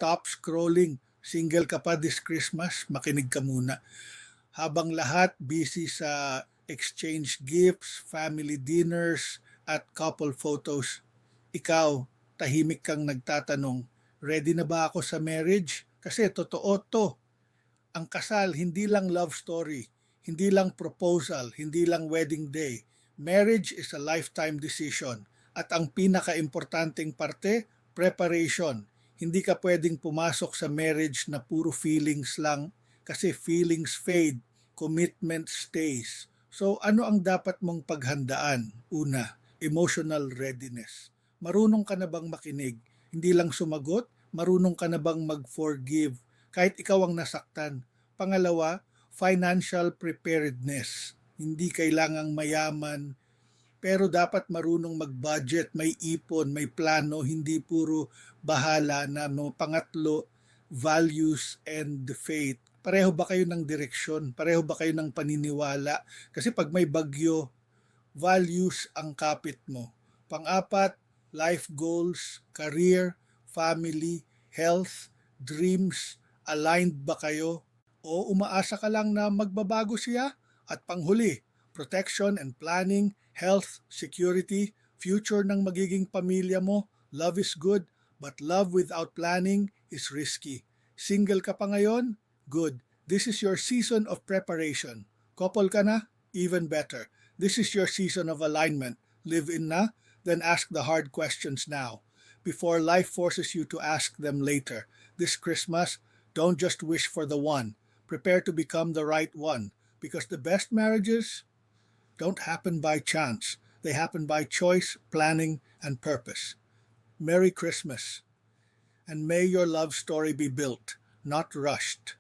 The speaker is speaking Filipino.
stop scrolling. Single ka pa this Christmas, makinig ka muna. Habang lahat busy sa exchange gifts, family dinners, at couple photos, ikaw, tahimik kang nagtatanong, ready na ba ako sa marriage? Kasi totoo to. Ang kasal, hindi lang love story, hindi lang proposal, hindi lang wedding day. Marriage is a lifetime decision. At ang pinaka-importanting parte, preparation. Hindi ka pwedeng pumasok sa marriage na puro feelings lang kasi feelings fade, commitment stays. So ano ang dapat mong paghandaan? Una, emotional readiness. Marunong ka na bang makinig? Hindi lang sumagot, marunong ka na bang mag-forgive kahit ikaw ang nasaktan? Pangalawa, financial preparedness. Hindi kailangang mayaman, pero dapat marunong mag-budget, may ipon, may plano, hindi puro bahala na. No? Pangatlo, values and faith. Pareho ba kayo ng direksyon? Pareho ba kayo ng paniniwala? Kasi pag may bagyo, values ang kapit mo. Pang-apat, life goals, career, family, health, dreams, aligned ba kayo? O umaasa ka lang na magbabago siya? At panghuli, protection and planning, health, security, future ng magiging pamilya mo. Love is good, but love without planning is risky. Single ka pa ngayon? Good. This is your season of preparation. Couple ka na? Even better. This is your season of alignment. Live in na? Then ask the hard questions now, before life forces you to ask them later. This Christmas, don't just wish for the one. Prepare to become the right one. Because the best marriages don't happen by chance. They happen by choice, planning, and purpose. Merry Christmas. And may your love story be built, not rushed.